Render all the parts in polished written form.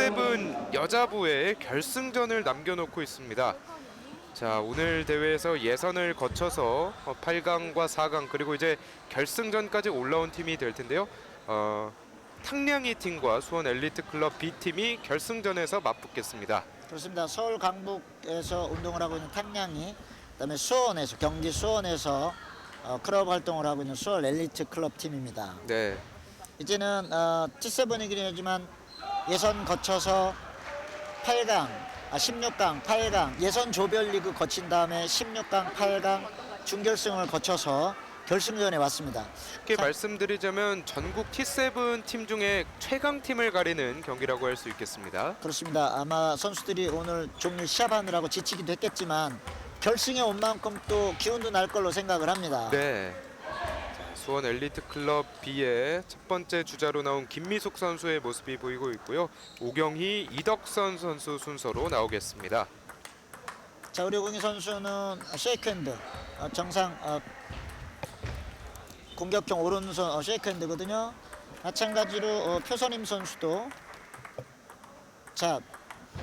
T7 여자부의 결승전을 남겨놓고 있습니다. 자, 오늘 대회에서 예선을 거쳐서 8강과 4강 그리고 이제 결승전까지 올라온 팀이 될 텐데요. 탕량이 팀과 수원 엘리트 클럽 B 팀이 결승전에서 맞붙겠습니다. 그렇습니다. 서울 강북에서 운동을 하고 있는 탕량이, 그다음에 수원에서 경기 수원에서 클럽 활동을 하고 있는 수원 엘리트 클럽 팀입니다. 네. 이제는 T7이긴 하지만 예선 거쳐서 8강, 16강, 8강 예선 조별리그 거친 다음에 16강, 8강 준결승을 거쳐서 결승전에 왔습니다. 쉽게 말씀드리자면 전국 T7 팀 중에 최강팀을 가리는 경기라고 할 수 있겠습니다. 그렇습니다. 아마 선수들이 오늘 종일 시합하느라고 지치기도 했겠지만 결승에 온 만큼 또 기운도 날 걸로 생각을 합니다. 네. 수원 엘리트 클럽 B의 첫 번째 주자로 나온 김미숙 선수의 모습이 보이고 있고요. 오경희, 이덕선 선수 순서로 나오겠습니다. 자, 우리 오경희 선수는 쉐이크핸드, 정상 공격형 오른손 쉐이크핸드거든요. 마찬가지로 표선임 선수도, 자,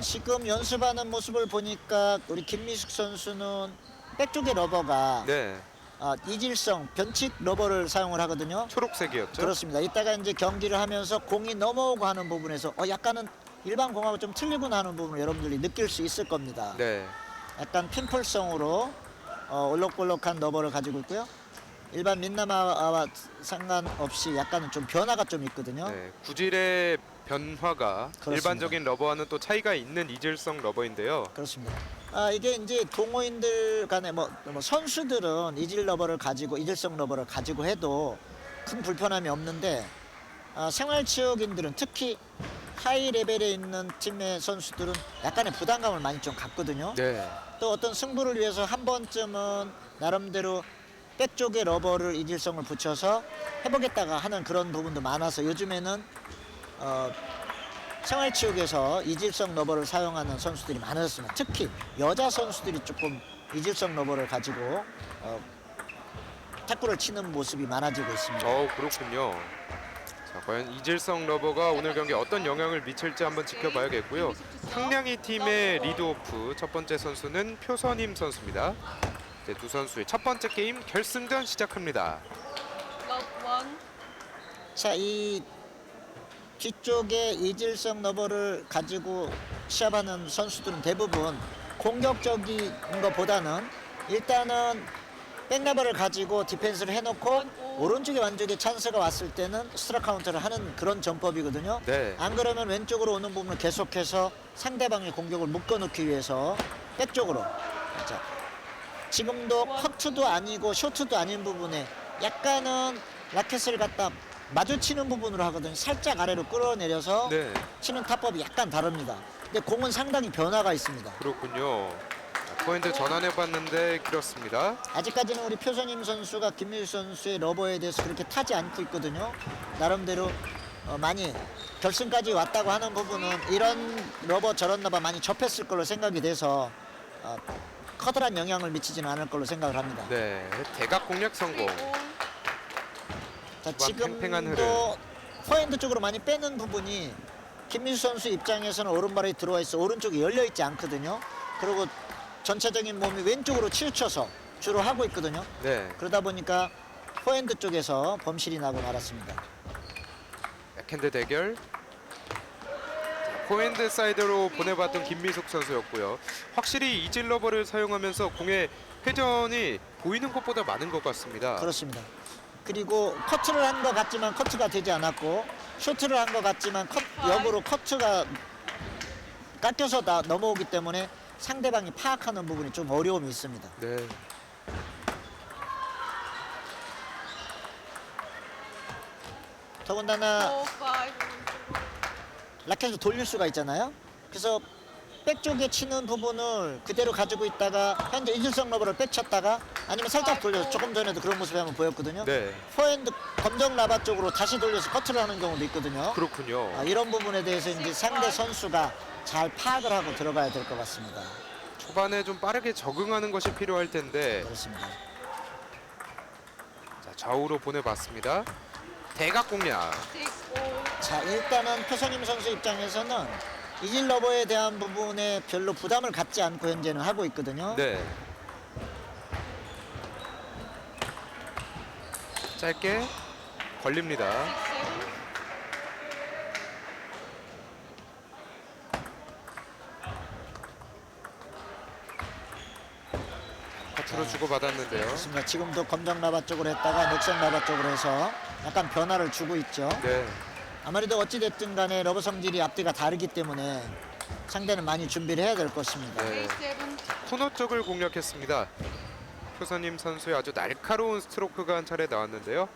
지금 연습하는 모습을 보니까 우리 김미숙 선수는 백쪽의 러버가 네. 이질성 변칙 러버를 사용을 하거든요. 초록색이었죠? 그렇습니다. 이따가 이제 경기를 하면서 공이 넘어오고 하는 부분에서 약간은 일반 공하고 좀 틀리구나 하는 부분을 여러분들이 느낄 수 있을 겁니다. 네. 약간 핀플성으로 올록볼록한 러버를 가지고 있고요. 일반 민남아와 상관없이 약간은 좀 변화가 좀 있거든요. 네. 구질의 변화가 그렇습니다. 일반적인 러버와는 또 차이가 있는 이질성 러버인데요. 그렇습니다. 이게 이제 동호인들 간에 뭐 선수들은 이질 러버를 가지고 이질성 러버를 가지고 해도 큰 불편함이 없는데 생활체육인들은 특히 하이 레벨에 있는 팀의 선수들은 약간의 부담감을 많이 좀 갖거든요. 네. 또 어떤 승부를 위해서 한 번쯤은 나름대로 백 쪽에 러버를 이질성을 붙여서 해보겠다가 하는 그런 부분도 많아서 요즘에는 생활체육에서 이질성 러버를 사용하는 선수들이 많아졌습니다. 특히 여자 선수들이 조금 이질성 러버를 가지고 탁구를 치는 모습이 많아지고 있습니다. 그렇군요. 자, 과연 이질성 러버가 오늘 경기에 어떤 영향을 미칠지 한번 지켜봐야겠고요. 탕량이 팀의 리드오프 첫 번째 선수는 표선임 선수입니다. 이제 두 선수의 첫 번째 게임 결승전 시작합니다. 자, 이 뒤쪽에 이질성 러버를 가지고 시합하는 선수들은 대부분 공격적인 것보다는 일단은 백러버를 가지고 디펜스를 해놓고 오른쪽에 완전히 찬스가 왔을 때는 스트라이크 카운터를 하는 그런 전법이거든요. 네. 안 그러면 왼쪽으로 오는 부분을 계속해서 상대방의 공격을 묶어놓기 위해서 백쪽으로. 자, 지금도 커트도 아니고 쇼트도 아닌 부분에 약간은 라켓을 갖다 마주치는 부분으로 하거든요. 살짝 아래로 끌어내려서 네. 치는 타법이 약간 다릅니다. 근데 공은 상당히 변화가 있습니다. 그렇군요. 자, 포인트 전환해봤는데 길었습니다. 아직까지는 우리 표선임 선수가 김민수 선수의 러버에 대해서 그렇게 타지 않고 있거든요. 나름대로 많이 결승까지 왔다고 하는 부분은 이런 러버 저런 러버 많이 접했을 걸로 생각이 돼서 커다란 영향을 미치지는 않을 걸로 생각을 합니다. 네. 대각 공략 성공. 자, 팽팽한 지금도 포핸드 쪽으로 많이 빼는 부분이 김민수 선수 입장에서는 오른발이 들어와 있어 오른쪽이 열려 있지 않거든요. 그리고 전체적인 몸이 왼쪽으로 치우쳐서 주로 하고 있거든요. 네. 그러다 보니까 포핸드 쪽에서 범실이 나고 말았습니다. 백핸드 대결. 포핸드 사이드로 보내봤던 김미숙 선수였고요. 확실히 이질 러버를 사용하면서 공의 회전이 보이는 것보다 많은 것 같습니다. 그렇습니다. 그리고 커트를 한 것 같지만 커트가 되지 않았고 쇼트를 한 것 같지만 역으로 커트가 깎여서 넘어오기 때문에 상대방이 파악하는 부분이 좀 어려움이 있습니다. 네. 더군다나 라켓을 돌릴 수가 있잖아요. 그래서 백 쪽에 치는 부분을 그대로 가지고 있다가 현재 이질성 러버를 백쳤다가 아니면 살짝 돌려서 조금 전에도 그런 모습이 한번 보였거든요. 네. 포핸드 검정 라바 쪽으로 다시 돌려서 커트를 하는 경우도 있거든요. 그렇군요. 이런 부분에 대해서 이제 상대 선수가 잘 파악을 하고 들어가야 될 것 같습니다. 초반에 좀 빠르게 적응하는 것이 필요할 텐데. 그렇습니다. 자, 좌우로 보내봤습니다. 대각 공략. 자, 일단은 표선임 선수 입장에서는 이질 러버에 대한 부분에 별로 부담을 갖지 않고 현재는 하고 있거든요. 네. 짧게 걸립니다. 커트로 주고 받았는데요. 그렇습니다. 지금도 검정 라바 쪽으로 했다가 녹색 라바 쪽으로 해서 약간 변화를 주고 있죠. 네. 아무래도 어찌됐든 간에 러버 성질이 앞뒤가 다르기 때문에 상대는 많이 준비를 해야 될 것입니다. 네. 코너 쪽을 공략했습니다. 표선임 선수의 아주 날카로운 스트로크가 한 차례 나왔는데요.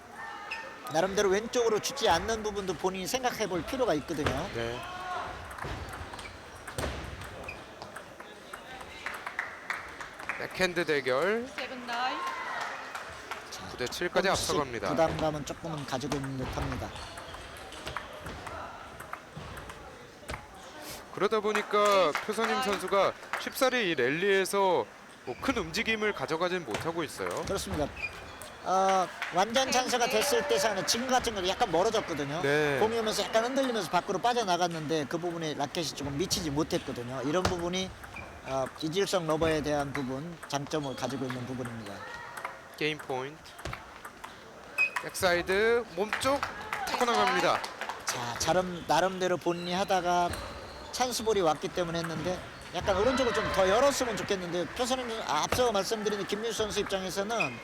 나름대로 왼쪽으로 주지 않는 부분도 본인이 생각해 볼 필요가 있거든요. 네. 백핸드 대결 9대 7까지 앞서갑니다. 부담감은 조금은 가지고 있는 듯합니다. 그러다 보니까 표선임 선수가 쉽사리 이 랠리에서 뭐 큰 움직임을 가져가진 못하고 있어요. 그렇습니다. 완전 찬스가 됐을 때 상황은 지금 같은 경우 약간 멀어졌거든요. 네. 공이 오면서 약간 흔들리면서 밖으로 빠져나갔는데 그 부분에 라켓이 조금 미치지 못했거든요. 이런 부분이 이질성 러버에 대한 부분, 장점을 가지고 있는 부분입니다. 게임 포인트. 백사이드 몸쪽 타고 나갑니다. 자, 나름대로 본인이 하다가 찬스볼이 왔기 때문에 했는데 약간 오른쪽을 좀 더 열었으면 좋겠는데 표선님 앞서 말씀드린 김민수 선수 입장에서는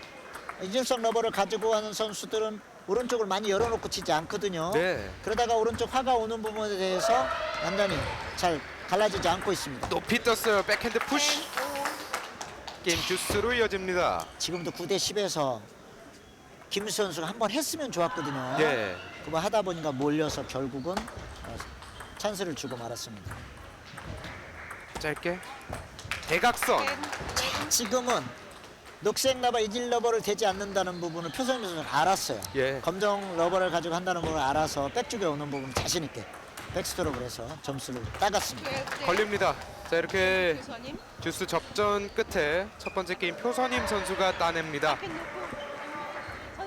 이질성 러버를 가지고 하는 선수들은 오른쪽을 많이 열어놓고 치지 않거든요. 네. 그러다가 오른쪽 화가 오는 부분에 대해서 완전히 잘 갈라지지 않고 있습니다. 높이 떴어요. 백핸드 푸시. 게임 주스로 이어집니다. 지금도 9대 10에서 김민수 선수가 한번 했으면 좋았거든요. 네. 그거 하다 보니까 몰려서 결국은 찬스를 주고 말았습니다. 짧게 대각선. 지금은 녹색 러버, 이질 러버를 대지 않는다는 부분을 표선임 선수가 알았어요. 예. 검정 러버를 가지고 한다는 부분을 알아서 백쪽에 오는 부분 자신 있게 백스트로크를 해서 점수를 따갔습니다. 걸립니다. 자, 이렇게 주스 접전 끝에 첫 번째 게임 표선임 선수가 따냅니다.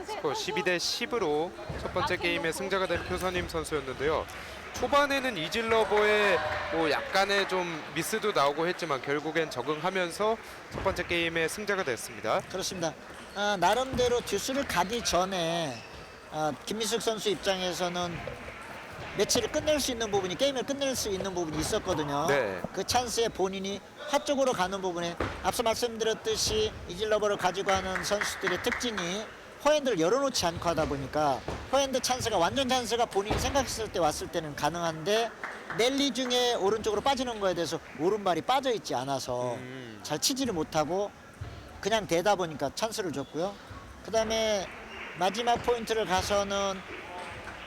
스코어 12대 10으로 첫 번째 게임의 승자가 된 표선임 선수였는데요. 초반에는 이질러버의 뭐 약간의 좀 미스도 나오고 했지만 결국엔 적응하면서 첫 번째 게임의 승자가 됐습니다. 그렇습니다. 나름대로 듀스를 가기 전에 김민숙 선수 입장에서는 매치를 끝낼 수 있는 부분이, 게임을 끝낼 수 있는 부분이 있었거든요. 네. 그 찬스에 본인이 화 쪽으로 가는 부분에 앞서 말씀드렸듯이 이질러버를 가지고 하는 선수들의 특징이 포핸드를 열어놓지 않고 하다 보니까 포핸드 찬스가, 완전 찬스가 본인이 생각했을 때 왔을 때는 가능한데 랠리 중에 오른쪽으로 빠지는 거에 대해서 오른발이 빠져있지 않아서 잘 치지를 못하고 그냥 대다 보니까 찬스를 줬고요. 그 다음에 마지막 포인트를 가서는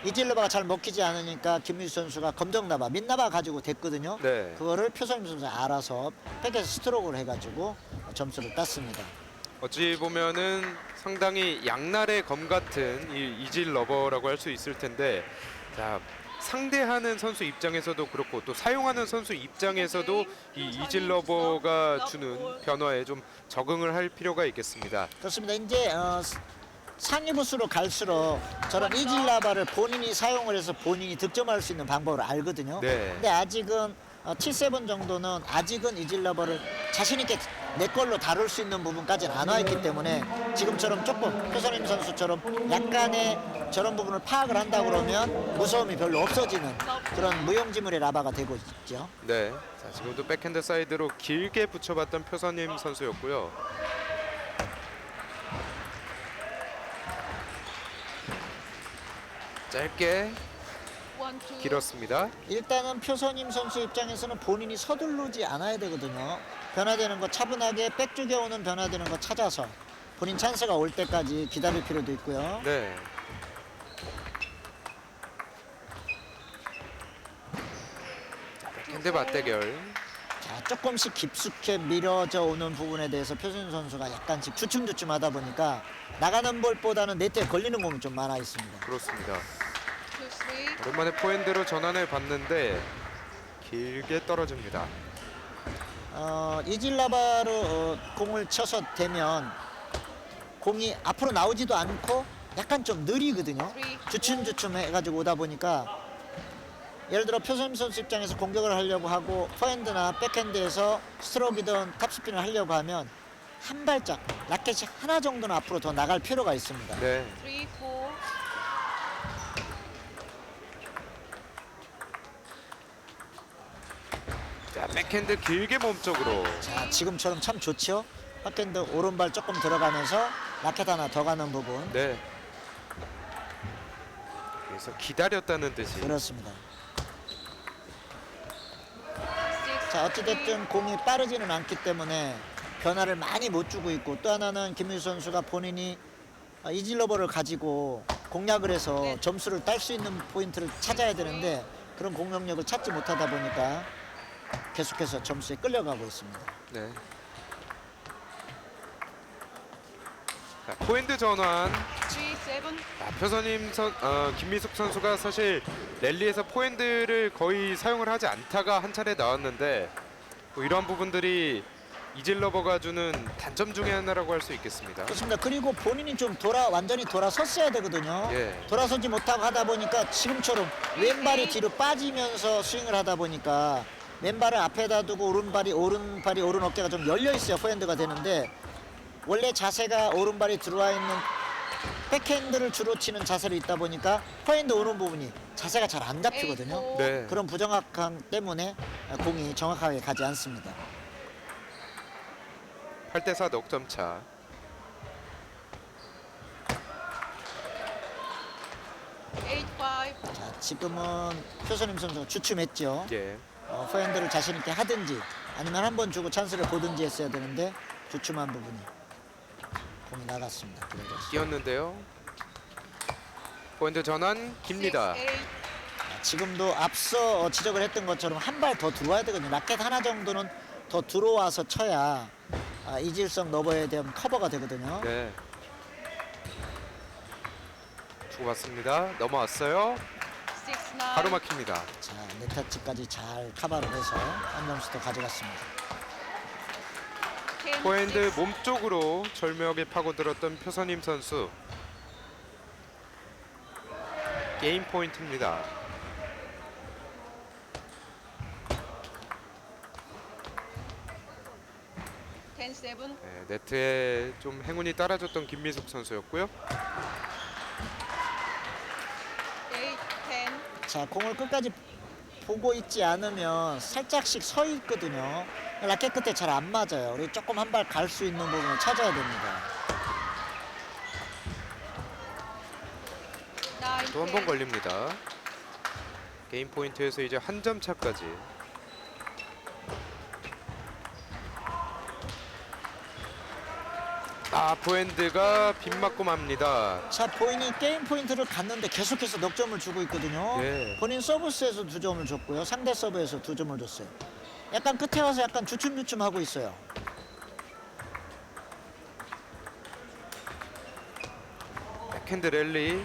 이질러버가 잘 먹히지 않으니까 김민수 선수가 검정나바, 민나바 가지고 됐거든요. 네. 그거를 표선임 선수가 알아서 백에서 스트로크를 해가지고 점수를 땄습니다. 어찌 보면은 상당히 양날의 검 같은 이 이질 러버라고 할 수 있을 텐데, 자, 상대하는 선수 입장에서도 그렇고 또 사용하는 선수 입장에서도 이 이질 러버가 주는 변화에 좀 적응을 할 필요가 있겠습니다. 그렇습니다. 이제 상위 부스로 갈수록 저런 이질라바를 본인이 사용을 해서 본인이 득점할 수 있는 방법을 알거든요. 네. 근데 아직은 T7 정도는 아직은 이질라바를 자신 있게 내 걸로 다룰 수 있는 부분까지는 안 와 있기 때문에 지금처럼 조금 표선임 선수처럼 약간의 저런 부분을 파악을 한다 그러면 무서움이 별로 없어지는 그런 무용지물의 라바가 되고 있죠. 네. 자, 지금도 백핸드 사이드로 길게 붙여봤던 표선임 선수였고요. 짧게 길었습니다. 일단은 표선임 선수 입장에서는 본인이 서두르지 않아야 되거든요. 변화되는 거 차분하게 백쪽에 오는 변화되는 거 찾아서 본인 찬스가 올 때까지 기다릴 필요도 있고요. 네. 백핸드 맞대결. 자, 조금씩 깊숙이 밀어져 오는 부분에 대해서 표선임 선수가 약간씩 주춤주춤하다 보니까 나가는 볼보다는 네트에 걸리는 공이 좀 많아 있습니다. 그렇습니다. 오랜만에 포핸드로 전환해 봤는데 길게 떨어집니다. 이질라바로 공을 쳐서 되면 공이 앞으로 나오지도 않고 약간 좀 느리거든요. 주춤주춤 해가지고 오다 보니까 예를 들어 표선임 선수 입장에서 공격을 하려고 하고 포핸드나 백핸드에서 스트로크이든 탑스핀을 하려고 하면 한 발짝 라켓이 하나 정도는 앞으로 더 나갈 필요가 있습니다. 네. 3-4. 자, 백핸드 길게 몸쪽으로. 자, 지금처럼 참 좋죠. 백핸드 오른발 조금 들어가면서 라켓 하나 더 가는 부분. 네. 그래서 기다렸다는 뜻이. 그렇습니다. 자, 어찌됐든 공이 빠르지는 않기 때문에 변화를 많이 못 주고 있고, 또 하나는 김민수 선수가 본인이 이질러버를 가지고 공략을 해서 점수를 딸 수 있는 포인트를 찾아야 되는데 그런 공격력을 찾지 못하다 보니까 계속해서 점수에 끌려가고 있습니다. 네. 자, 포핸드 전환. 3-7. 표선임 김미숙 선수가 사실 랠리에서 포핸드를 거의 사용을 하지 않다가 한 차례 나왔는데 뭐 이러한 부분들이 이질러버가 주는 단점 중에 하나라고 할 수 있겠습니다. 그렇습니다. 그리고 본인이 좀 완전히 돌아섰어야 되거든요. 예. 돌아서지 못하고 하다 보니까 지금처럼 왼발이 뒤로 빠지면서 스윙을 하다 보니까 왼발을 앞에다 두고 오른발이 오른 어깨가 좀 열려 있어야 포핸드가 되는데, 원래 자세가 오른발이 들어와 있는 백핸드를 주로 치는 자세로 있다 보니까 포핸드 오는 부분이 자세가 잘 안 잡히거든요. 네. 그런 부정확함 때문에 공이 정확하게 가지 않습니다. 8대4 넉점 차. 자, 지금은 표선임 선수가 주춤했죠. 예. 포핸드를 자신 있게 하든지 아니면 한 번 주고 찬스를 보든지 했어야 되는데 주춤한 부분이 공이 나갔습니다. 들어갔습니다. 뛰었는데요. 포핸드 전환 깁니다. 6-8. 지금도 앞서 지적을 했던 것처럼 한 발 더 들어와야 되거든요. 라켓 하나 정도는 더 들어와서 쳐야 이질성 너버에 대한 커버가 되거든요. 네. 주고받습니다. 넘어왔어요. 6-9. 바로 막힙니다. 자, 네타치까지 잘 커버를 해서 한 점수 더 가져갔습니다. 10-6. 포핸드 몸쪽으로 절묘하게 파고들었던 표선임 선수. 게임 포인트입니다. 10-7. 네, 네트에 좀 행운이 따라줬던 김미숙 선수였고요. 8-10. 자, 공을 끝까지 보고 있지 않으면 살짝씩 서 있거든요. 라켓 끝에 잘 안 맞아요. 우리 조금 한 발 갈 수 있는 부분을 찾아야 됩니다. 또 한 번 걸립니다. 게임 포인트에서 이제 한 점 차까지. 포핸드가 빗맞고 맙니다. 자, 본인이 게임 포인트를 갔는데 계속해서 넉점을 주고 있거든요. 예. 본인 서비스에서 2점을 줬고요. 상대 서브에서 2점을 줬어요. 약간 끝에 와서 약간 주춤주춤 하고 있어요. 백핸드 랠리,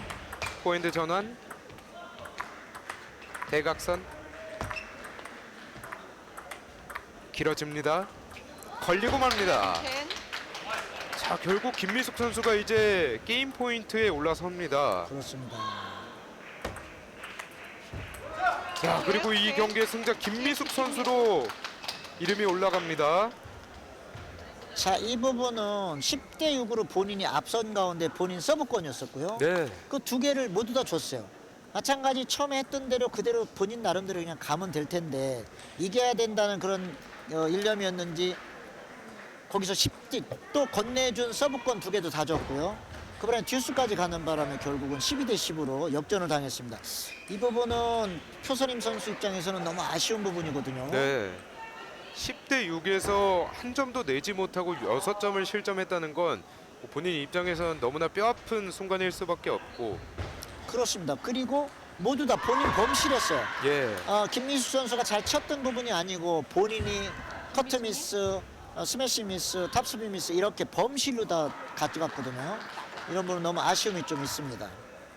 포핸드 전환, 대각선 길어집니다. 걸리고 맙니다. 10. 자, 결국 김미숙 선수가 이제 게임 포인트에 올라섭니다. 그렇습니다. 자, 그리고 이 경기의 승자 김미숙 선수로 이름이 올라갑니다. 자, 이 부분은 10대 6으로 본인이 앞선 가운데 본인 서브권이었었고요. 네. 그 두 개를 모두 다 줬어요. 마찬가지 처음에 했던 대로 그대로 본인 나름대로 그냥 가면 될 텐데 이겨야 된다는 그런 일념이었는지 거기서 10대 또 건네준 서브권 두 개도 다 줬고요. 그번에 듀스까지 가는 바람에 결국은 12대 10으로 역전을 당했습니다. 이 부분은 표선임 선수 입장에서는 너무 아쉬운 부분이거든요. 네. 10대 6에서 한 점도 내지 못하고 6점을 실점했다는 건 본인 입장에서는 너무나 뼈아픈 순간일 수밖에 없고. 그렇습니다. 그리고 모두 다 본인 범실했어요. 예. 김민수 선수가 잘 쳤던 부분이 아니고 본인이 커트 미스, 스매시 미스, 탑스핀 미스 이렇게 범실로 다 가져갔거든요. 이런 부분 너무 아쉬움이 좀 있습니다.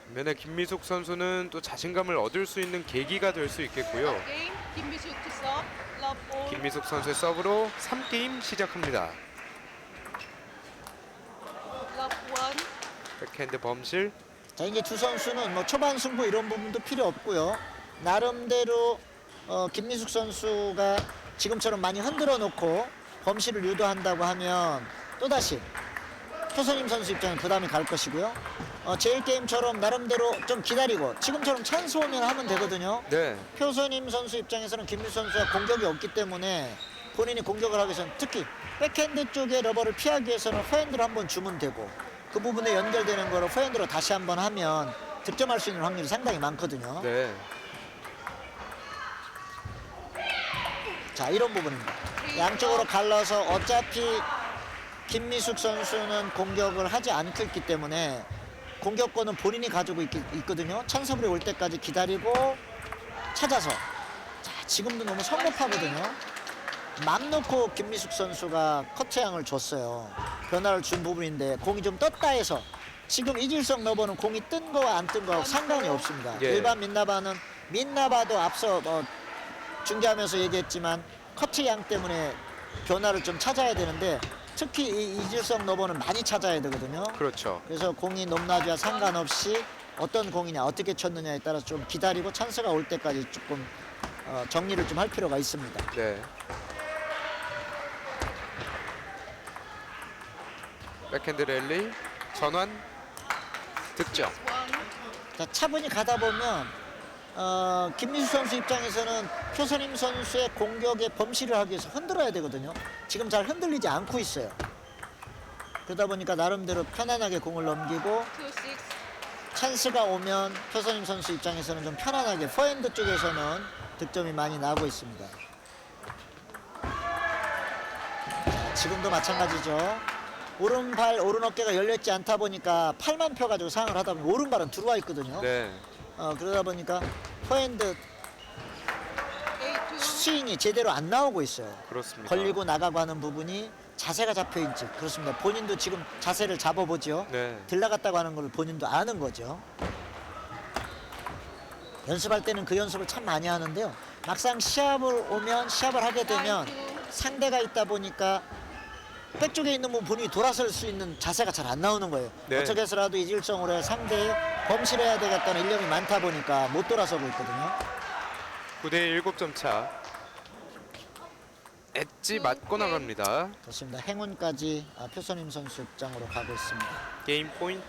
반면에 김미숙 선수는 또 자신감을 얻을 수 있는 계기가 될 수 있겠고요. 게임. 김미숙 to serve. Love 4. 김미숙 선수의 서브로 3게임 시작합니다. Love 1. 백핸드 범실. 자, 이제 두 선수는 뭐 초반 승부 이런 부분도 필요 없고요. 나름대로 김민숙 선수가 지금처럼 많이 흔들어 놓고 범실을 유도한다고 하면 또다시 표선임 선수 입장에 부담이 갈 것이고요. 제일 게임처럼 나름대로 좀 기다리고 지금처럼 찬스 오면 하면 되거든요. 네. 표선임 선수 입장에서는 김민숙 선수가 공격이 없기 때문에 본인이 공격을 하기 위해서는 특히 백핸드 쪽의 러버를 피하기 위해서는 포핸드로 한번 주면 되고 그 부분에 연결되는 거를 포핸드로 다시 한번 하면 득점할 수 있는 확률이 상당히 많거든요. 네. 자, 이런 부분입니다. 양쪽으로 갈라서 어차피 김미숙 선수는 공격을 하지 않고 있기 때문에 공격권은 본인이 가지고 있거든요. 찬스볼이 올 때까지 기다리고 찾아서. 자, 지금도 너무 성급하거든요. 맘 놓고 김미숙 선수가 커트향을 줬어요. 변화를 준 부분인데 공이 좀 떴다 해서 지금 이질성 러버는 공이 뜬 거와 안 뜬 거하고 상관이 없습니다. 예. 일반 민나바는 민나바도 앞서 중계하면서 얘기했지만 커트향 때문에 변화를 좀 찾아야 되는데 특히 이 이질성 러버는 많이 찾아야 되거든요. 그렇죠. 그래서 공이 높낮이와 상관없이 어떤 공이냐 어떻게 쳤느냐에 따라서 좀 기다리고 찬스가 올 때까지 조금 정리를 좀 할 필요가 있습니다. 네. 백핸드 랠리 전환 득점. One. 자, 차분히 가다 보면 김민수 선수 입장에서는 표선임 선수의 공격에 범실을 하기 위해서 흔들어야 되거든요. 지금 잘 흔들리지 않고 있어요. 그러다 보니까 나름대로 편안하게 공을 넘기고 2-6. 찬스가 오면 표선임 선수 입장에서는 좀 편안하게 포핸드 쪽에서는 득점이 많이 나고 있습니다. 자, 지금도 마찬가지죠. 오른발 오른 어깨가 열렸지 않다 보니까 팔만 펴가지고 상을 하다 보면 오른발은 들어와 있거든요. 네. 그러다 보니까 포핸드 8-2. 스윙이 제대로 안 나오고 있어요. 그렇습니다. 걸리고 나가고 하는 부분이 자세가 잡혀있지. 그렇습니다. 본인도 지금 자세를 잡아보죠. 네. 들나갔다고 하는 걸 본인도 아는 거죠. 연습할 때는 그 연습을 참 많이 하는데요. 막상 시합을 오면 시합을 하게 되면 9-2. 상대가 있다 보니까 백쪽에 있는 분 본인이 돌아설 수 있는 자세가 잘 안 나오는 거예요. 네. 어떻게 해서라도 이질성으로 상대에 범실해야 되겠다는 일념이 많다 보니까 못 돌아서고 있거든요. 9대 7점 차. 엣지 맞고 나갑니다. 그렇습니다. 행운까지 표선임 선수 입장으로 가고 있습니다. 게임 포인트.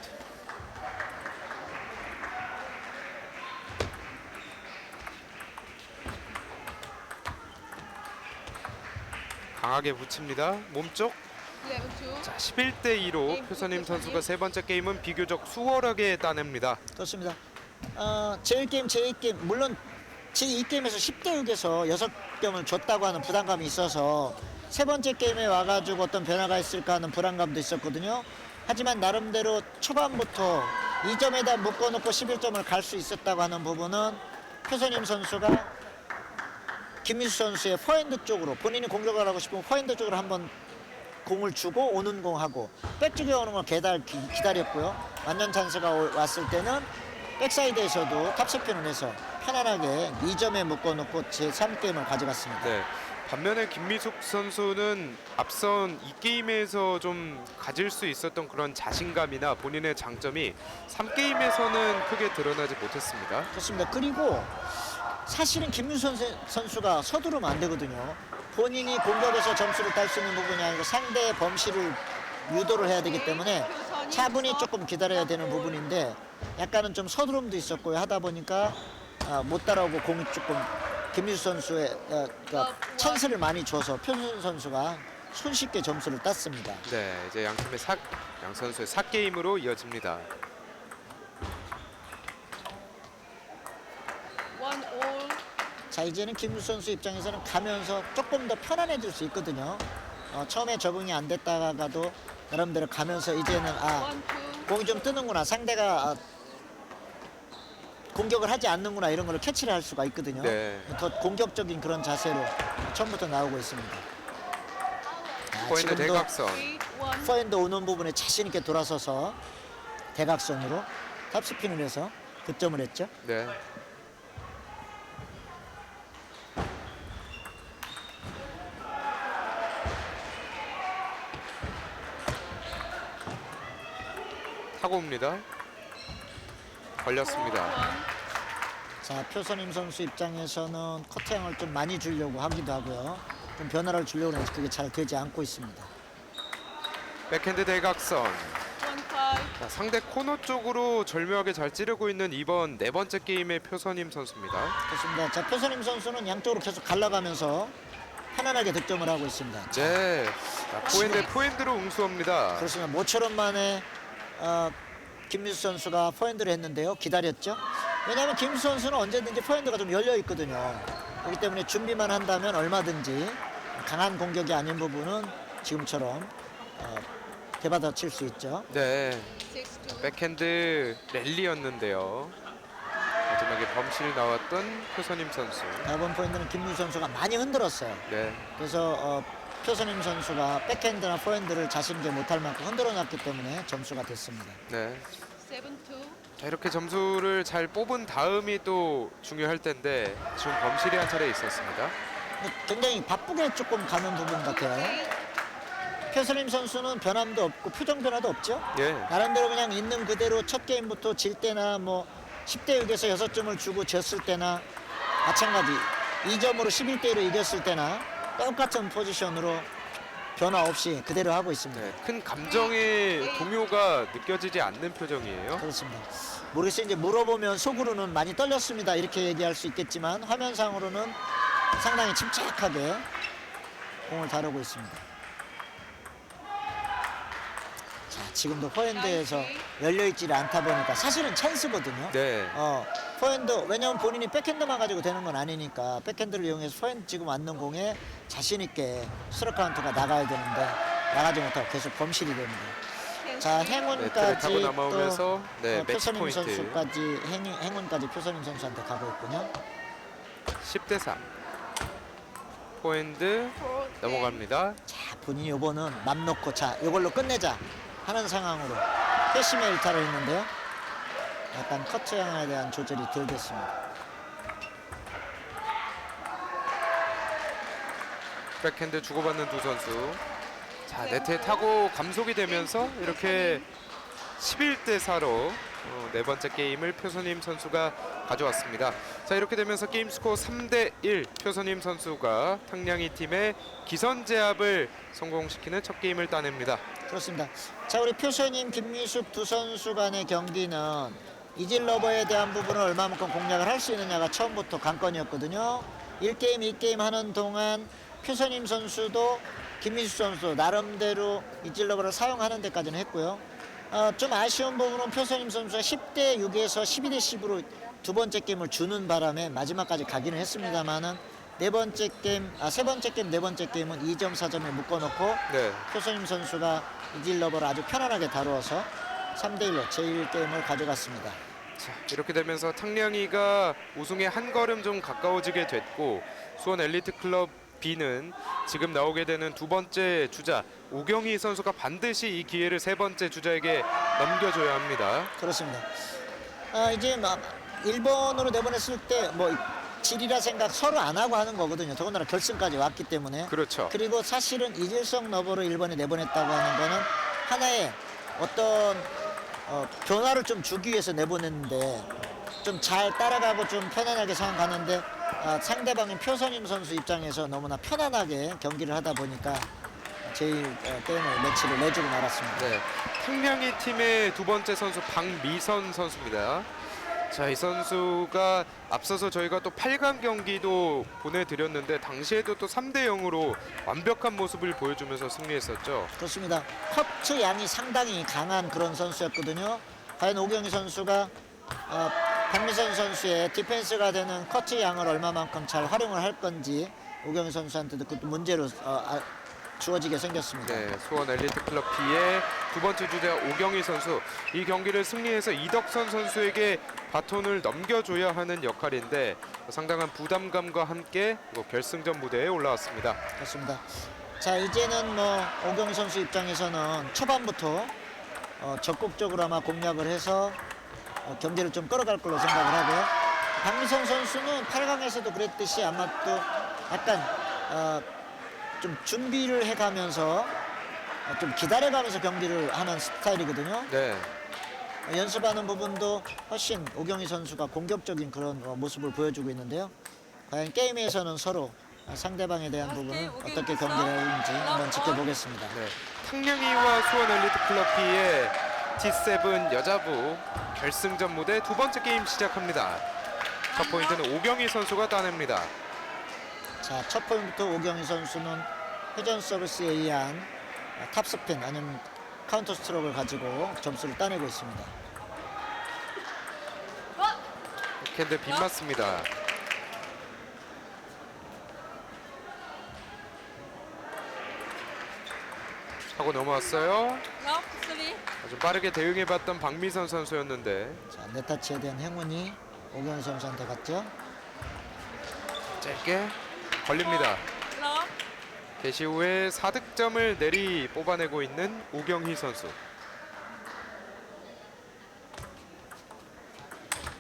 강하게 붙입니다. 몸쪽. 11-2. 자, 11대 2로 표선임 선수가 세 번째 게임은 비교적 수월하게 따냅니다. 그렇습니다. 제1게임, 제2게임 물론 제2게임에서 10대 6에서 6점을 줬다고 하는 부담감이 있어서 세 번째 게임에 와가지고 어떤 변화가 있을까 하는 불안감도 있었거든요. 하지만 나름대로 초반부터 2점에다 묶어놓고 11점을 갈 수 있었다고 하는 부분은 표선임 선수가 김민수 선수의 포핸드 쪽으로 본인이 공격을 하고 싶으면 포핸드 쪽으로 한번 공을 주고 오는 공하고 백쪽에 오는 걸 기다렸고요. 완전 찬스가 왔을 때는 백사이드에서도 탑스핀을 해서 편안하게 2점에 묶어놓고 제3게임을 가져갔습니다. 네. 반면에 김미숙 선수는 앞선 이 게임에서 좀 가질 수 있었던 그런 자신감이나 본인의 장점이 3게임에서는 크게 드러나지 못했습니다. 좋습니다. 그리고 사실은 김민수 선수가 서두르면 안 되거든요. 본인이 공격에서 점수를 딸 수 있는 부분이 아니고 상대의 범실을 유도를 해야 되기 때문에 차분히 조금 기다려야 되는 부분인데 약간은 좀 서두름도 있었고요. 하다 보니까 못 따라오고 공이 조금 김민수 선수의 그러니까 찬스를 많이 줘서 표준 선수가 손쉽게 점수를 땄습니다. 네, 이제 양 선수의 4게임으로 이어집니다. 1-all. 자, 이제는 김민수 선수 입장에서는 가면서 조금 더 편안해질 수 있거든요. 처음에 적응이 안 됐다가도 나름대로 가면서 이제는 1-2. 공이 좀 뜨는구나, 상대가 공격을 하지 않는구나 이런 걸 캐치를 할 수가 있거든요. 네. 더 공격적인 그런 자세로 처음부터 나오고 있습니다. 포인트 지금도 대각선. 8-1. 포핸드 오는 부분에 자신 있게 돌아서서 대각선으로 탑스핀을 해서 득점을 했죠. 네. 타고 옵니다. 걸렸습니다. 자, 표선임 선수 입장에서는 커트향을 좀 많이 주려고 하기도 하고요. 좀 변화를 주려고 하는데 그게 잘 되지 않고 있습니다. 백핸드 대각선. 1-5. 자, 상대 코너 쪽으로 절묘하게 잘 찌르고 있는 이번 네 번째 게임의 표선임 선수입니다. 그렇습니다. 자, 표선임 선수는 양쪽으로 계속 갈라가면서 편안하게 득점을 하고 있습니다. 자, 네. 자, 포핸드로 응수합니다. 그렇습니다. 모처럼 만에 김민수 선수가 포핸드를 했는데요. 기다렸죠. 왜냐하면 김민수 선수는 언제든지 포핸드가 좀 열려 있거든요. 그렇기 때문에 준비만 한다면 얼마든지 강한 공격이 아닌 부분은 지금처럼 대받아 칠 수 있죠. 네. 6-2. 백핸드 랠리였는데요. 마지막에 범실 나왔던 표선임 선수. 이번 포핸드는 김민수 선수가 많이 흔들었어요. 네. 그래서 표선임 선수가 백핸드나 포핸드를 자신 있게 못할 만큼 흔들어놨기 때문에 점수가 됐습니다. 네. 7-2. 자, 이렇게 점수를 잘 뽑은 다음이 또 중요할 텐데 지금 범실이 한 차례 있었습니다. 굉장히 바쁘게 조금 가는 부분 같아요. 표선임 선수는 변함도 없고 표정 변화도 없죠. 예. 나름대로 그냥 있는 그대로 첫 게임부터 질 때나 뭐 10대 6에서 6점을 주고 졌을 때나 마찬가지 2점으로 11대 1로 이겼을 때나 똑같은 포지션으로 변화 없이 그대로 하고 있습니다. 네. 큰 감정의 동요가 느껴지지 않는 표정이에요. 그렇습니다. 모르겠어요. 이제 물어보면 속으로는 많이 떨렸습니다. 이렇게 얘기할 수 있겠지만 화면상으로는 상당히 침착하게 공을 다루고 있습니다. 자, 지금도 포핸드에서 열려있지 않다 보니까 사실은 찬스거든요. 네. 포핸드, 왜냐하면 본인이 백핸드만 가지고 되는 건 아니니까 백핸드를 이용해서 포핸드 지금 왔는 공에 자신 있게 스트로크 카운트가 나가야 되는데 나가지 못하고 계속 범실이 됩니다. 자, 네트를 행운까지 타고 남아오면서 또 네, 매치 표선임 포인트. 선수까지 행운까지 표선임 선수한테 가고 있군요. 10대 3. 포핸드 넘어갑니다. 자, 본인이 요번은 맘 놓고 자, 이걸로 끝내자 하는 상황으로 회심의 일타를 했는데요. 약간 커트 향에 대한 조절이 덜 됐습니다. 백핸드 주고받는 두 선수. 자, 네트에 타고 감속이 되면서 이렇게 11대 4로 네 번째 게임을 표선임 선수가 가져왔습니다. 자, 이렇게 되면서 게임 스코어 3대 1. 표선임 선수가 탕량이 팀의 기선 제압을 성공시키는 첫 게임을 따냅니다. 그렇습니다. 자, 우리 표선임, 김미숙 두 선수 간의 경기는 이질러버에 대한 부분을 얼마만큼 공략을 할 수 있느냐가 처음부터 관건이었거든요. 1게임, 2게임 하는 동안 표선임 선수도 김미숙 선수 나름대로 이질러버를 사용하는 데까지는 했고요. 좀 아쉬운 부분은 표선임 선수가 10대 6에서 12대 10으로 두 번째 게임을 주는 바람에 마지막까지 가기는 했습니다만은 세 번째 게임, 네 번째 게임은 2점, 4점에 묶어놓고 네. 표선임 선수가 이질러버를 아주 편안하게 다루어서 3대 1로 제1게임을 가져갔습니다. 자, 이렇게 되면서 탕량이가 우승에 한 걸음 좀 가까워지게 됐고 수원 엘리트 클럽 B는 지금 나오게 되는 두 번째 주자 오경희 선수가 반드시 이 기회를 세 번째 주자에게 넘겨줘야 합니다. 그렇습니다. 이제 막 일본으로 내보냈을 때 뭐 질이라 생각 서로 안 하고 하는 거거든요. 더군다나 결승까지 왔기 때문에. 그렇죠. 그리고 사실은 이질성 러버로 일본에 내보냈다고 하는 거는 하나의 어떤 변화를 좀 주기 위해서 내보냈는데 좀 잘 따라가고 좀 편안하게 생각하는데 상대방인 표선임 선수 입장에서 너무나 편안하게 경기를 하다 보니까 게임을 매치를 내주고 말았습니다. 네. 탕량이 팀의 두 번째 선수 박미선 선수입니다. 자, 이 선수가 앞서서 저희가 또 8강 경기도 보내드렸는데 당시에도 또 3대 0으로 완벽한 모습을 보여주면서 승리했었죠. 그렇습니다. 커트 양이 상당히 강한 그런 선수였거든요. 과연 오경희 선수가 박미선 선수의 디펜스가 되는 커트 양을 얼마만큼 잘 활용을 할 건지 오경희 선수한테도 그것도 문제로 주어지게 생겼습니다. 네, 수원 엘리트 클럽 B의 두 번째 주자 오경희 선수, 이 경기를 승리해서 이덕선 선수에게 바톤을 넘겨줘야 하는 역할인데 상당한 부담감과 함께 결승전 무대에 올라왔습니다. 그렇습니다. 자, 이제는 뭐 오경희 선수 입장에서는 초반부터 적극적으로 아마 공략을 해서 경기를 좀 끌어갈 걸로 생각을 하고요. 박미선 선수는 8강에서도 그랬듯이 아마 또 약간 좀 준비를 해가면서 좀 기다려가면서 경기를 하는 스타일이거든요. 네. 연습하는 부분도 훨씬 오경희 선수가 공격적인 그런 모습을 보여주고 있는데요. 과연 게임에서는 서로 상대방에 대한 부분을 어떻게 경기를 하는지 한번 지켜보겠습니다. 네. 탕령이와 수원 엘리트 클럽B의 T7 여자부 결승전 무대 두 번째 게임 시작합니다. 첫 포인트는 오경희 선수가 따냅니다. 자, 첫 포인트 오경희 선수는 회전 서비스에 의한 탑스핀 아니면 카운터 스트로크를 가지고 점수를 따내고 있습니다. 백핸드 빗맞습니다. 하고 넘어왔어요. 아주 빠르게 대응해봤던 박미선 선수였는데 자, 네타치에 대한 행운이 오경희 선수한테 갔죠. 짧게 걸립니다. 개시 후에 4득점을 내리 뽑아내고 있는 오경희 선수.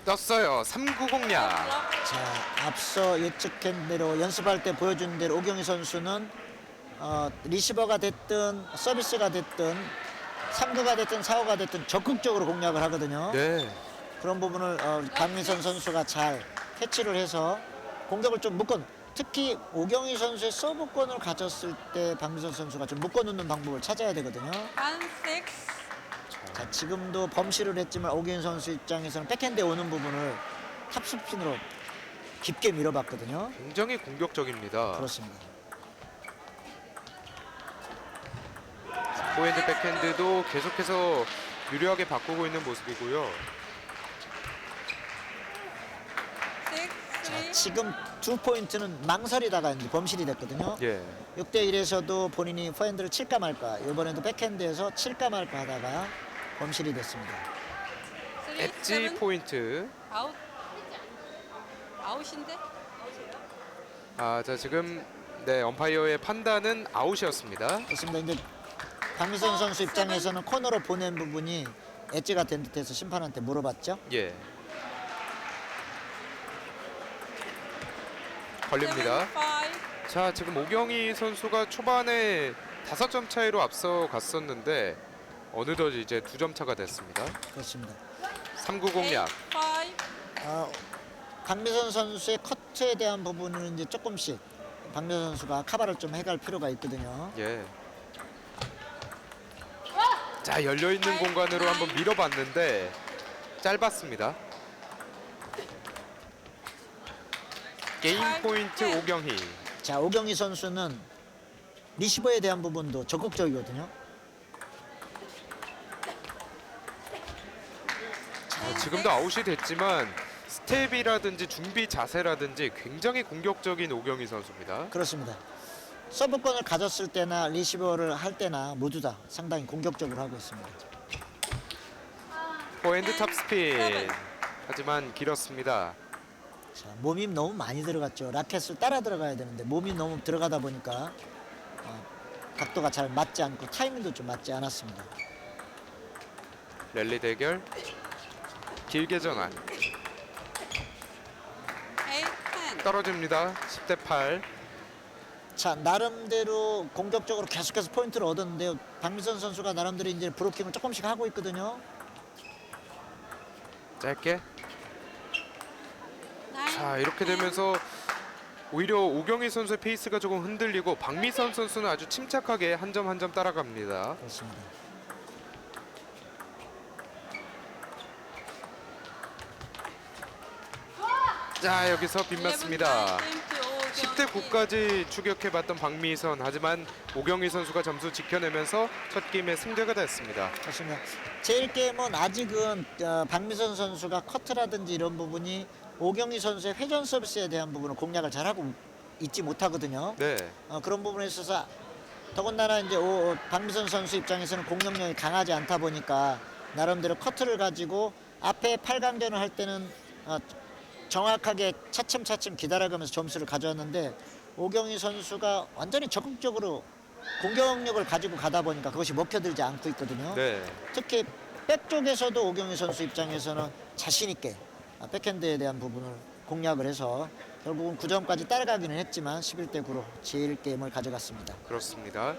떴어요. 3구 공략. 자, 앞서 예측한 대로 연습할 때 보여준 대로 오경희 선수는 리시버가 됐든 서비스가 됐든 3구가 됐든 4구가 됐든 적극적으로 공략을 하거든요. 네. 그런 부분을 박미선 선수가 잘 캐치를 해서 공격을 좀 특히 오경희 선수의 서브권을 가졌을 때 박미선 선수가 좀 묶어놓는 방법을 찾아야 되거든요. 자, 지금도 범실을 했지만 오경희 선수 입장에서는 백핸드에 오는 부분을 탑스핀으로 깊게 밀어봤거든요. 굉장히 공격적입니다. 그렇습니다. 포핸드 백핸드도 계속해서 유리하게 바꾸고 있는 모습이고요. 자, 지금 두 포인트는 망설이다가 이제 범실이 됐거든요. 예. 6대1에서도 본인이 포핸드를 칠까 말까, 이번에도 백핸드에서 칠까 말까 하다가 범실이 됐습니다. 엣지 포인트. 아웃인데? 아, 자 지금 네 엄파이어의 판단은 아웃이었습니다. 그렇습니다. 이제 박미선 선수 입장에서는 코너로 보낸 부분이 엣지가 된 듯해서 심판한테 물어봤죠. 예. 걸립니다. 자 지금 오경희 선수가 초반에 5점 차이로 앞서 갔었는데 어느덧 이제 2점 차가 됐습니다. 그렇습니다. 3구 공략. 박미선 선수의 커트에 대한 부분은 이제 조금씩 박미선 선수가 카바를 좀 해갈 필요가 있거든요. 예. 자 열려 있는 공간으로 한번 밀어봤는데 짧았습니다. 게임 포인트 오경희. 자, 오경희 선수는 리시버에 대한 부분도 적극적이거든요. 지금도 아웃이 됐지만 스텝이라든지 준비 자세라든지 굉장히 공격적인 오경희 선수입니다. 그렇습니다. 서브권을 가졌을 때나 리시버를 할 때나 모두 다 상당히 공격적으로 하고 있습니다. 포핸드 탑스핀. 하지만 길었습니다. 자, 몸이 너무 많이 들어갔죠. 라켓을 따라 들어가야 되는데 몸이 너무 들어가다 보니까 각도가 잘 맞지 않고 타이밍도 좀 맞지 않았습니다. 랠리 대결. 길게 전환. 떨어집니다. 10대 8. 자, 나름대로 공격적으로 계속해서 포인트를 얻었는데요. 박미선 선수가 나름대로 이제 브로킹을 조금씩 하고 있거든요. 짧게. 자 이렇게 되면서 오히려 오경희 선수의 페이스가 조금 흔들리고 박미선 선수는 아주 침착하게 한 점 한 점 따라갑니다. 그렇습니다. 자 여기서 빗맞습니다. 10대 9까지 추격해봤던 박미선. 하지만 오경희 선수가 점수 지켜내면서 첫 게임의 승자가 됐습니다. 그렇습니다. 제일 게임은 아직은 박미선 선수가 커트라든지 이런 부분이 오경희 선수의 회전 서비스에 대한 부분을 공략을 잘하고 있지 못하거든요. 네. 그런 부분에 있어서 더군다나 이제 박미선 선수 입장에서는 공격력이 강하지 않다 보니까 나름대로 커트를 가지고 앞에 8강전을 할 때는 정확하게 차츰차츰 기다려가면서 점수를 가져왔는데 오경희 선수가 완전히 적극적으로 공격력을 가지고 가다 보니까 그것이 먹혀들지 않고 있거든요. 네. 특히 백 쪽에서도 오경희 선수 입장에서는 자신 있게 백핸드에 대한 부분을 공략을 해서 결국은 9점까지 따라가기는 했지만 11대 9로 제일 게임을 가져갔습니다. 그렇습니다.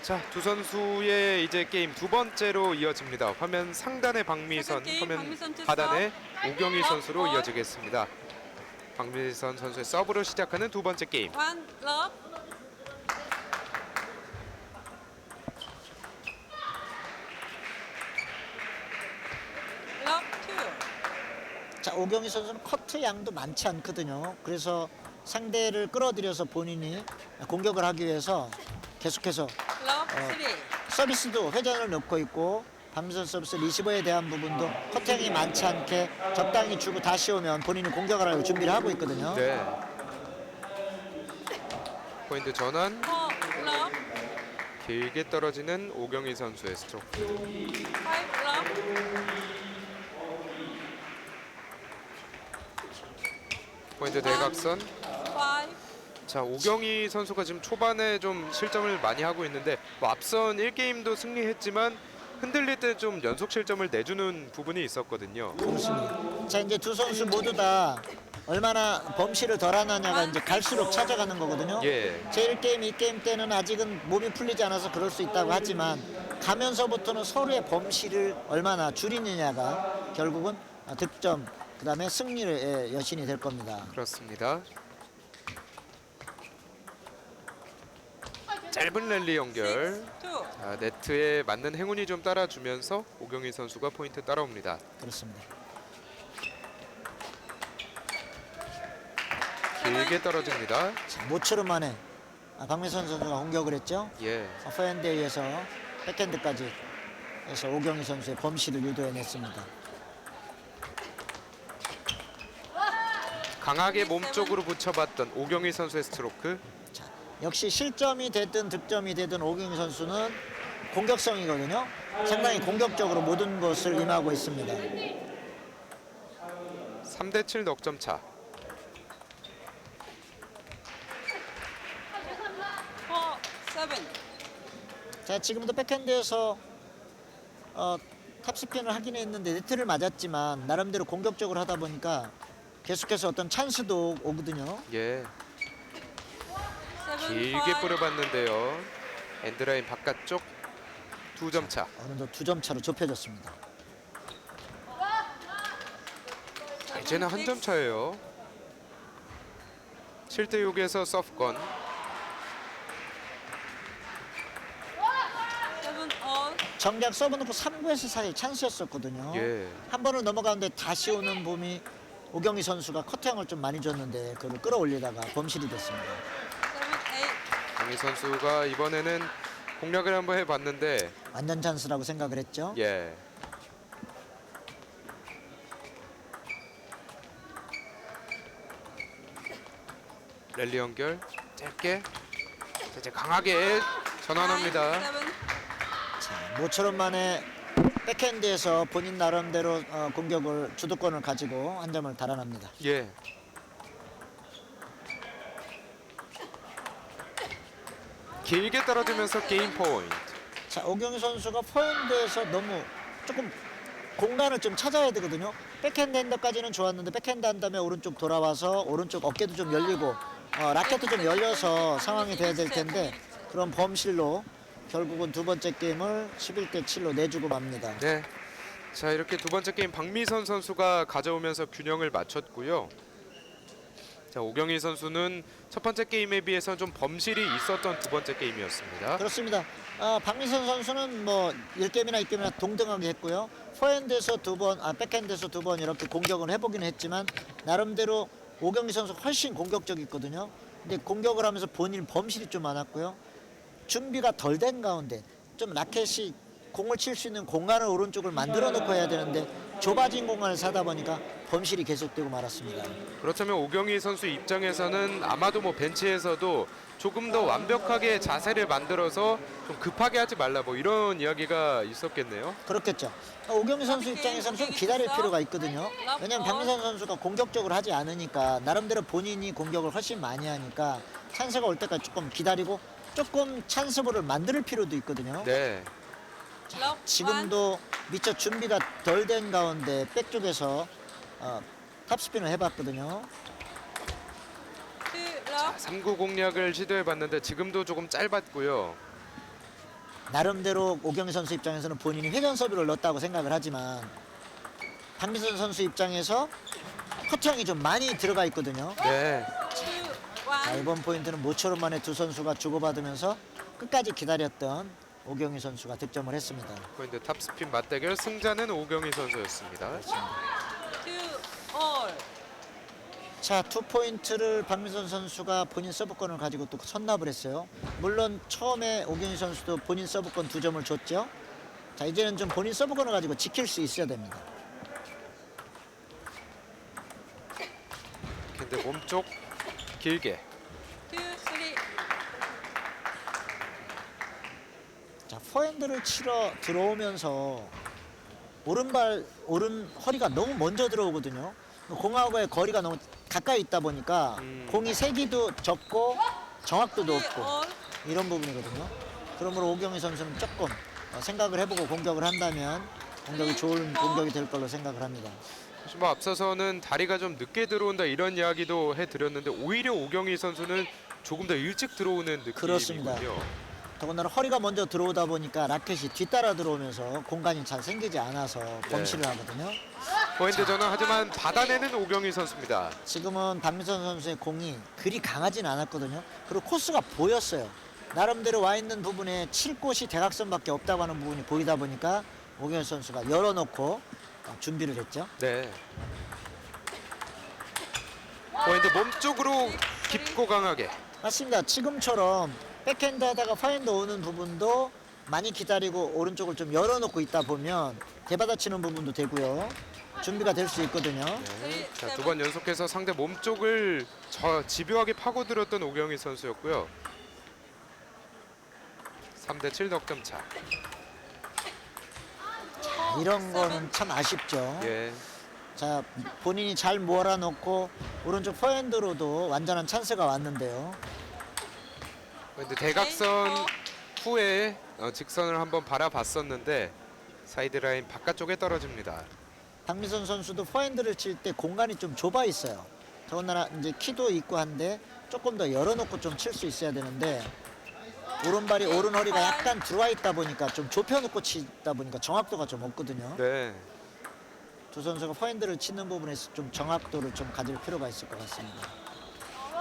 자, 두 선수의 이제 게임 두 번째로 이어집니다. 화면 상단의 박미선, 게임, 화면 박미선 투 하단의 오경희 선수로 원. 이어지겠습니다. 박미선 선수의 서브로 시작하는 두 번째 게임. One love. Love two. 자, 오경희 선수는 커트 양도 많지 않거든요. 그래서 상대를 끌어들여서 본인이 공격을 하기 위해서 계속해서 Love three. 서비스도 회전을 넣고 있고 박미선 서비스 리시버에 대한 부분도 커팅이 많지 않게 적당히 주고 다시 오면 본인이 공격을 하려고 준비를 하고 있거든요. 네. 포인트 전환. Four love. 길게 떨어지는 오경희 선수의 스트로크. Five love. 포인트 대각선. Five. 자, 오경희 선수가 지금 초반에 좀 실점을 많이 하고 있는데 뭐 앞선 1게임도 승리했지만 흔들릴 때 좀 연속 실점을 내주는 부분이 있었거든요. 그렇습니다. 자, 이제 두 선수 모두 다 얼마나 범실을 덜 하느냐가 이제 갈수록 찾아가는 거거든요. 예. 제1게임, 2게임 때는 아직은 몸이 풀리지 않아서 그럴 수 있다고 하지만 가면서부터는 서로의 범실을 얼마나 줄이느냐가 결국은 득점, 그다음에 승리의 여신이 될 겁니다. 그렇습니다. 짧은 랠리 연결. Six two. 자, 네트에 맞는 행운이 좀 따라주면서 오경희 선수가 포인트 따라옵니다. 그렇습니다. 길게 떨어집니다. 자, 모처럼 만에 박미선 선수가 공격을 했죠. 예. 포핸드에 의해서 백핸드까지 해서 오경희 선수의 범실을 유도해냈습니다. 강하게 몸쪽으로 붙여봤던 오경희 선수의 스트로크. 자, 역시 실점이 되든 득점이 되든 오경희 선수는 공격성이거든요. 상당히 공격적으로 모든 것을 임하고 있습니다. 3대7 넉점 차. Four seven. 자, 지금도 백핸드에서 탑스핀을 하긴 했는데 네트를 맞았지만 나름대로 공격적으로 하다 보니까 계속해서 어떤 찬스도 오거든요. 예. Seven 길게 five. 뿌려봤는데요. 엔드라인 바깥쪽 2점 차. 어느덧 2점 차로 좁혀졌습니다. 자, 이제는 한 점 차예요. 7대6에서 서브권. Seven all. 정작 서브 놓고 3구에서 사실 찬스였었거든요. 예. 한 번은 넘어가는데 다시 오는 봄이 오경희 선수가 커트형을 좀 많이 줬는데 그걸 끌어올리다가 범실이 됐습니다. Seven eight. 강희 선수가 이번에는 공략을 한번 해봤는데 완전 찬스라고 생각을 했죠. 예. 랠리 연결 짧게. 자, 이제 강하게 전환합니다. Nine, seven. 자, 모처럼 만에 백핸드에서 본인 나름대로 공격을 주도권을 가지고 한 점을 달아납니다. 예. 길게 떨어지면서 게임 포인트. 자, 오경희 선수가 포핸드에서 너무 조금 공간을 좀 찾아야 되거든요. 백핸드 핸드까지는 좋았는데 백핸드 한 다음에 오른쪽 돌아와서 오른쪽 어깨도 좀 열리고 라켓도 좀 열려서 상황이 돼야 될 텐데 그런 범실로 결국은 두 번째 게임을 11대7로 내주고 맙니다. 네. 자, 이렇게 두 번째 게임 박미선 선수가 가져오면서 균형을 맞췄고요. 자, 오경희 선수는 첫 번째 게임에 비해서 좀 범실이 있었던 두 번째 게임이었습니다. 그렇습니다. 박미선 선수는 뭐 1게임이나 2게임이나 동등하게 했고요. 포핸드에서 두 번, 백핸드에서 두 번 이렇게 공격을 해보긴 했지만 나름대로 오경희 선수 훨씬 공격적이거든요. 근데 공격을 하면서 본인 범실이 좀 많았고요. 준비가 덜 된 가운데 좀 라켓이 공을 칠 수 있는 공간을 오른쪽을 만들어 놓고 해야 되는데 좁아진 공간을 사다 보니까 범실이 계속되고 말았습니다. 그렇다면 오경희 선수 입장에서는 아마도 뭐 벤치에서도 조금 더 완벽하게 자세를 만들어서 좀 급하게 하지 말라 뭐 이런 이야기가 있었겠네요. 그렇겠죠. 오경희 선수 입장에서는 좀 기다릴 필요가 있거든요. 왜냐하면 박미선 선수가 공격적으로 하지 않으니까 나름대로 본인이 공격을 훨씬 많이 하니까 찬스가 올 때까지 조금 기다리고 조금 찬스볼을 만들 필요도 있거든요. 네. Love one. 지금도 미처 준비가 덜 된 가운데 백쪽에서 탑스핀을 해봤거든요. Two 자, love. 3구 공략을 시도해봤는데 지금도 조금 짧았고요. 나름대로 오경희 선수 입장에서는 본인이 회전 서브를 넣었다고 생각을 하지만 박민선 선수 입장에서 커팅이 좀 많이 들어가 있거든요. 네. 2, 자, 1. 이번 포인트는 모처럼 만에 두 선수가 주고받으면서 끝까지 기다렸던 오경희 선수가 득점을 했습니다. 포인트 탑스핀 맞대결 승자는 오경희 선수였습니다. 2, all. 자, 투 포인트를 박민선 선수가 본인 서브권을 가지고 또 선납을 했어요. 물론 처음에 오경희 선수도 본인 서브권 2점을 줬죠. 자, 이제는 좀 본인 서브권을 가지고 지킬 수 있어야 됩니다. 캔드 몸쪽 길게. 2, 3. 자, 포핸드를 치러 들어오면서 오른 허리가 너무 먼저 들어오거든요. 공하고의 거리가 너무 가까이 있다 보니까 공이 세기도 적고 정확도도 3, 없고 all. 이런 부분이거든요. 그러므로 오경희 선수는 조금 생각을 해보고 공격을 한다면 공격이 좋은 공격이 될 걸로 생각을 합니다. 사실 뭐 앞서서는 다리가 좀 늦게 들어온다 이런 이야기도 해드렸는데 오히려 오경희 선수는 조금 더 일찍 들어오는 느낌이군요. 그렇습니다. 더군다나 허리가 먼저 들어오다 보니까 라켓이 뒤따라 들어오면서 공간이 잘 생기지 않아서 범실을 하거든요. 포핸드 전환 하지만 받아내는 오경희 선수입니다. 지금은 박민선 선수의 공이 그리 강하진 않았거든요. 그리고 코스가 보였어요. 나름대로 와 있는 부분에 칠 곳이 대각선밖에 없다고 하는 부분이 보이다 보니까 오경희 선수가 열어놓고 준비를 했죠. 네. 포핸드 몸쪽으로 깊고 강하게. 맞습니다. 지금처럼 백핸드 하다가 파핸드 오는 부분도 많이 기다리고 오른쪽을 좀 열어놓고 있다 보면 대받아치는 부분도 되고요. 준비가 될 수 있거든요. 네. 자, 두 번 연속해서 상대 몸쪽을 집요하게 파고들었던 오경희 선수였고요. 3대 7 득점 차. 이런 거는 참 아쉽죠. 예. 자, 본인이 잘 몰아놓고 오른쪽 포핸드로도 완전한 찬스가 왔는데요. 근데 대각선 후에 직선을 한번 바라봤었는데 사이드라인 바깥쪽에 떨어집니다. 박민선 선수도 포핸드를 칠 때 공간이 좀 좁아 있어요. 더군다나 이제 키도 있고 한데 조금 더 열어놓고 좀 칠 수 있어야 되는데 오른발이 오른 허리가 약간 들어와 있다 보니까 좀 좁혀놓고 치다 보니까 정확도가 좀 없거든요. 네. 두 선수가 포핸드를 치는 부분에서 좀 정확도를 좀 가질 필요가 있을 것 같습니다. 5,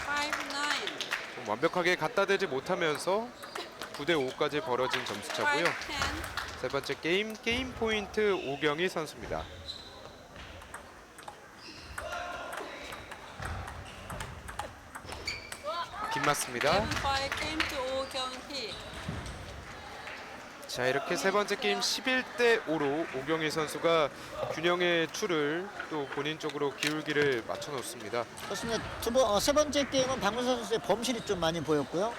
9. 좀 완벽하게 갖다 대지 못하면서 9대 5까지 벌어진 5, 점수차고요. 10. 세 번째 게임 포인트 오경희 선수입니다. 긴 맞습니다. 7, 5. Game to 오경희. 자, 이렇게 세 번째 게임 11대 5로 오경희 선수가 균형의 추를 또 본인 쪽으로 기울기를 맞춰 놓습니다. 그렇습니다. 세 번째 게임은 박민선 선수의 범실이 좀 많이 보였고요.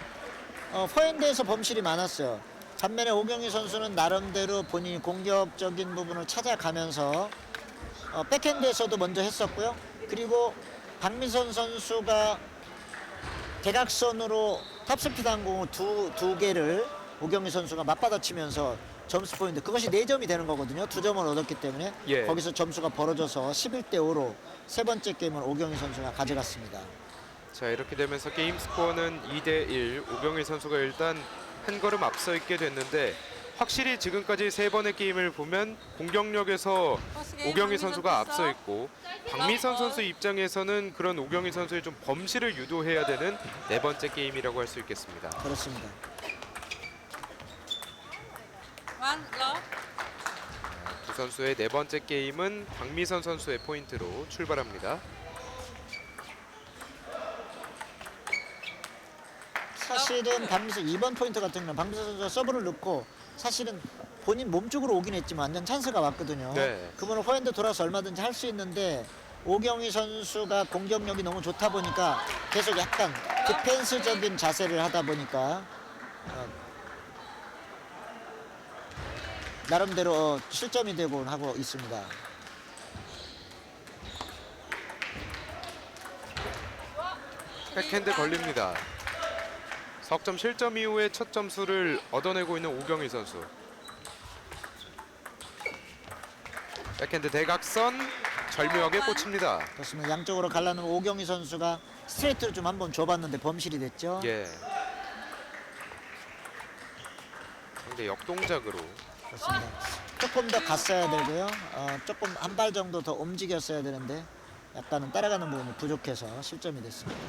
포핸드에서 범실이 많았어요. 반면에 오경희 선수는 나름대로 본인이 공격적인 부분을 찾아가면서 백핸드에서도 먼저 했었고요. 그리고 박민선 선수가 대각선으로 탑스피드 항공을 두 개를 오경희 선수가 맞받아치면서 점수 포인트 그것이 4점이 되는 거거든요. 2점을 얻었기 때문에 예. 거기서 점수가 벌어져서 11대 5로 세 번째 게임을 오경희 선수가 가져갔습니다. 자, 이렇게 되면서 게임 스코어는 2대 1. 오경희 선수가 일단 한 걸음 앞서 있게 됐는데 확실히 지금까지 세 번의 게임을 보면 공격력에서 오경희 선수가 앞서 있고 박민선 선수 입장에서는 그런 오경희 선수의 좀 범실을 유도해야 되는 네 번째 게임이라고 할 수 있겠습니다. 그렇습니다. 1, love. 두 선수의 네 번째 게임은 박민선 선수의 포인트로 출발합니다. 사실은 박민선 2번 포인트 같은 경우는 박민선 선수가 서브를 넣고 사실은 본인 몸쪽으로 오긴 했지만 완전 찬스가 왔거든요. 네. 그분은 포핸드 돌아서 얼마든지 할 수 있는데 오경희 선수가 공격력이 너무 좋다 보니까 계속 약간 디펜스적인 자세를 하다 보니까 나름대로 실점이 되곤 하고 있습니다. 백핸드 걸립니다. 석점 실점 이후에 첫 점수를 얻어내고 있는 오경희 선수. 백핸드 대각선 절묘하게 꽂힙니다. 그렇습니다. 양쪽으로 갈라놓은 오경희 선수가 스트레이트를 좀 한번 줘봤는데 범실이 됐죠. 예. 상대 역동작으로. 그렇습니다. 조금 더 갔어야 되고요. 조금 한 발 정도 더 움직였어야 되는데 약간은 따라가는 부분이 부족해서 실점이 됐습니다.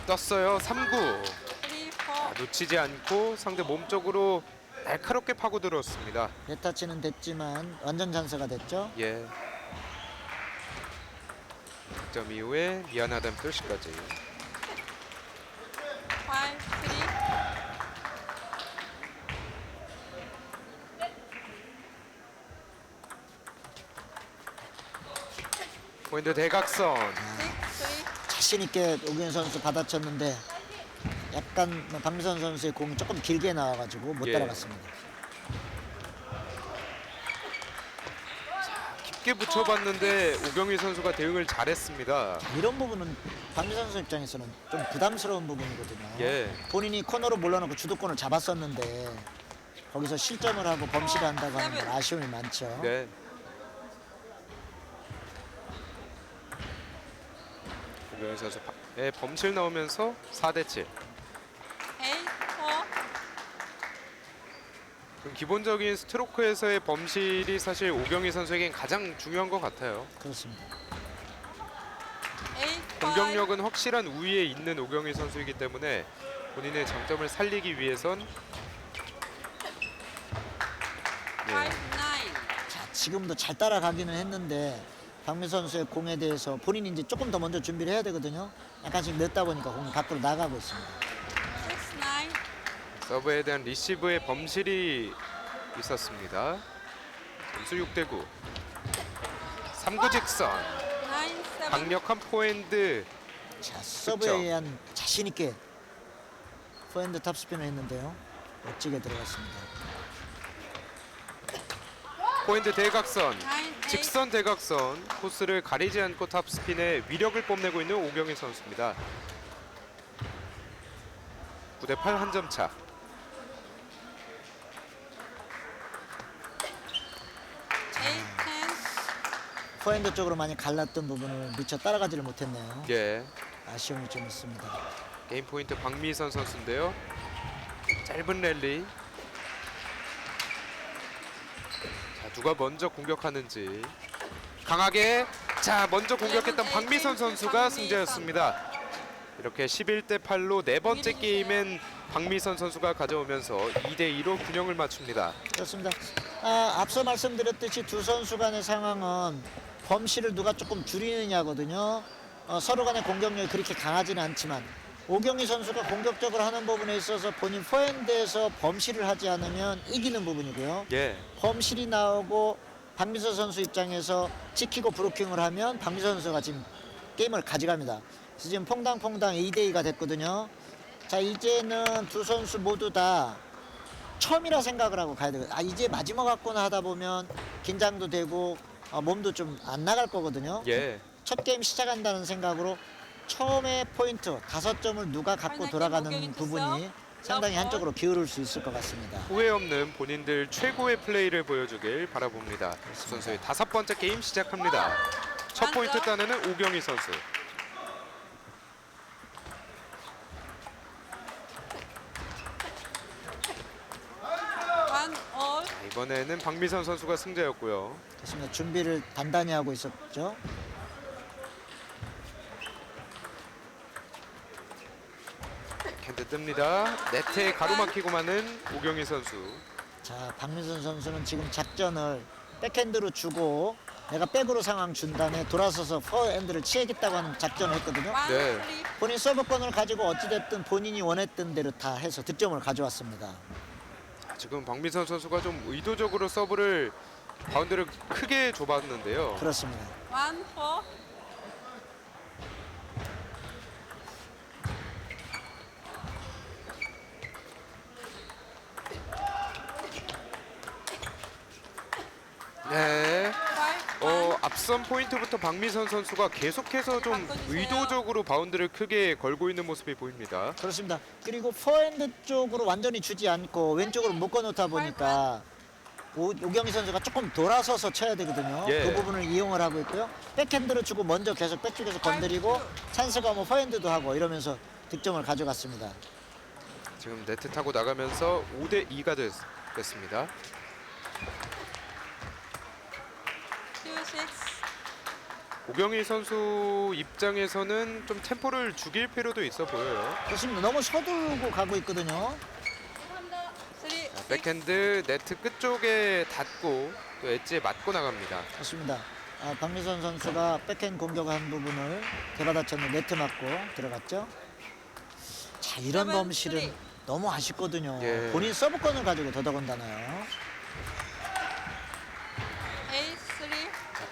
떴어요. 3구. 3, 4. 놓치지 않고 상대 몸쪽으로 날카롭게 파고들었습니다. 네타치는 됐지만 완전 찬스가 됐죠. 예. 득점 이후에 미안하다는 표시까지. 5, 3. 포인트 대각선. 6, 3. 자신 있게 오균 선수 받아쳤는데 약간 박미선 선수의 공이 조금 길게 나와가지고 못 예. 따라갔습니다. 깊게 붙여봤는데 오경희 선수가 대응을 잘했습니다. 이런 부분은 박미선 선수 입장에서는 좀 부담스러운 부분이거든요. 예. 본인이 코너로 몰라놓고 주도권을 잡았었는데 거기서 실점을 하고 범실을 한다고 하는 건 아쉬움이 많죠. 네. 오경희 선수의 범실 나오면서 4대7. 8, 4. 기본적인 스트로크에서의 범실이 사실 오경희 선수에겐 가장 중요한 것 같아요. 그렇습니다. 8, 5. 공격력은 확실한 우위에 있는 오경희 선수이기 때문에 본인의 장점을 살리기 위해선 5, 9. 자, 지금도 잘 따라가기는 했는데 박미 선수의 공에 대해서 본인이 이제 조금 더 먼저 준비를 해야 되거든요. 약간씩 늦다 보니까 공이 밖으로 나가고 있습니다. 6, 9. 서브에 대한 리시브의 범실이 있었습니다. 점수 6대9. 3구 직선. 9, 7. 강력한 포핸드. 자, 서브에 의한 자신 있게 포핸드 탑스핀을 했는데요. 멋지게 들어갔습니다. 포핸드 대각선. 9, 8. 직선 대각선. 코스를 가리지 않고 탑스핀의 위력을 뽐내고 있는 오경희 선수입니다. 9대8 한 점 차. 8, 10. 포핸드 쪽으로 많이 갈랐던 부분을 미처 따라가지를 못했네요. 예. 아쉬움이 좀 있습니다. 게임 포인트 박미선 선수인데요. 짧은 랠리. 자, 누가 먼저 공격하는지. 강하게. 자, 먼저 공격했던 박미선 선수가 승자였습니다. 이렇게 11대8로 네 번째 게임엔 박미선 선수가 가져오면서 2대2로 균형을 맞춥니다. 그렇습니다. 앞서 말씀드렸듯이 두 선수 간의 상황은 범실을 누가 조금 줄이느냐거든요. 서로 간의 공격력이 그렇게 강하지는 않지만 오경희 선수가 공격적으로 하는 부분에 있어서 본인 포핸드에서 범실을 하지 않으면 이기는 부분이고요. 예. 범실이 나오고 박미선 선수 입장에서 지키고 브로킹을 하면 박미선 선수가 지금 게임을 가져갑니다. 그래서 지금 퐁당퐁당 2대2가 됐거든요. 자, 이제는 두 선수 모두 다 처음이라 생각을 하고 가야 되거든요. 이제 마지막 같구나 하다 보면 긴장도 되고 몸도 좀 안 나갈 거거든요. 예. 첫 게임 시작한다는 생각으로 처음에 포인트 5점을 누가 갖고 돌아가는 부분이 상당히 한쪽으로 기울을 수 있을 것 같습니다. 후회 없는 본인들 최고의 플레이를 보여주길 바라봅니다. 선수의 5번째 게임 시작합니다. 첫 포인트 따내는 오경희 선수. One all. 자, 이번에는 박미선 선수가 승자였고요. 그렇습니다. 준비를 단단히 하고 있었죠. 핸드 뜹니다. 네트에 가로막히고 마는 오경희 선수. 자, 박민선 선수는 지금 작전을 백핸드로 주고 내가 백으로 상황 준 다음에 돌아서서 포핸드를 치겠다고 하는 작전을 했거든요. One, 네. three. 본인 서브권을 가지고 어찌됐든 본인이 원했던 대로 다 해서 득점을 가져왔습니다. 지금 박미선 선수가 좀 의도적으로 서브를 바운드를 크게 좁았는데요. 그렇습니다. One, four. 네. Five, one. 앞선 포인트부터 박미선 선수가 계속해서 좀 바꿔주세요. 의도적으로 바운드를 크게 걸고 있는 모습이 보입니다. 그렇습니다. 그리고 포핸드 쪽으로 완전히 주지 않고 왼쪽으로 묶어놓다 보니까 오경희 선수가 조금 돌아서서 쳐야 되거든요. 예. 그 부분을 이용을 하고 있고요. 백핸드로 주고 먼저 계속 백쪽에서 건드리고 찬스가 뭐 포핸드도 하고 이러면서 득점을 가져갔습니다. 지금 네트 타고 나가면서 5대 2가 됐습니다. 2-6. 오경희 선수 입장에서는 좀 템포를 죽일 필요도 있어 보여요. 그렇습니다. 너무 서두르고 가고 있거든요. 3-6. 백핸드 네트 끝쪽에 닿고 또 엣지에 맞고 나갑니다. 그렇습니다. 박미선 선수가 백핸드 공격한 부분을 되받아쳤는데 네트 맞고 들어갔죠. 자, 이런 세븐, 범실은 쓰리. 너무 아쉽거든요. 예. 본인 서브권을 가지고 더더군다나요.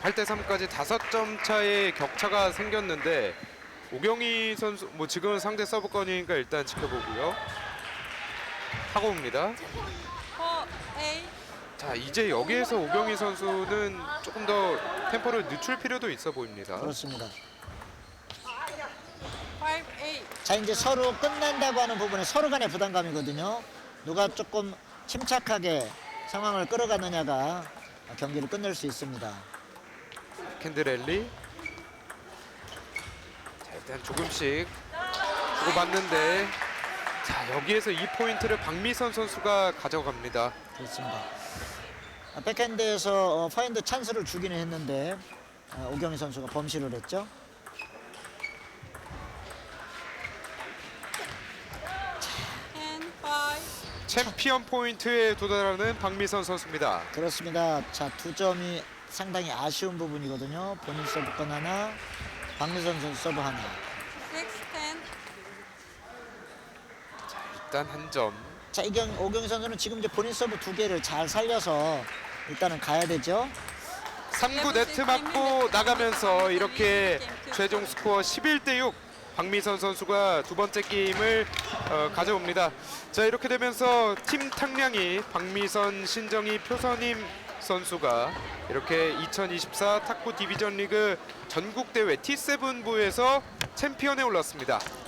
8-3. 8대 3까지 5점 차의 격차가 생겼는데 오경희 선수 뭐 지금은 상대 서브권이니까 일단 지켜보고요. 하고 옵니다. 4-8. 자, 이제 여기에서 오경희 선수는 조금 더 템포를 늦출 필요도 있어 보입니다. 그렇습니다. 5-8. 자, 이제 서로 끝난다고 하는 부분에 서로 간의 부담감이거든요. 누가 조금 침착하게 상황을 끌어가느냐가 경기를 끝낼 수 있습니다. 캔드랠리. 자, 일단 조금씩 주고받는데 자, 여기에서 이 포인트를 박미선 선수가 가져갑니다. 그렇습니다. 백핸드에서 파인드 찬스를 주기는 했는데 오경희 선수가 범실을 했죠. 10-5. 챔피언 포인트에 도달하는 박미선 선수입니다. 그렇습니다. 자, 2점이 상당히 아쉬운 부분이거든요. 본인 서브권 하나, 박미선 선수 서브 하나. 6-10. 일단 한 점. 자, 오경희 선수는 지금 이제 본인 서브 2개를 잘 살려서 일단은 가야 되죠. 3구 네트 맞고 나가면서 이렇게 최종 스코어 11대 6. 박미선 선수가 두 번째 게임을 가져옵니다. 자, 이렇게 되면서 팀 탕량이 박미선, 신정희, 표선임 선수가 이렇게 2024 탁구 디비전 리그 전국 대회 T7부에서 챔피언에 올랐습니다.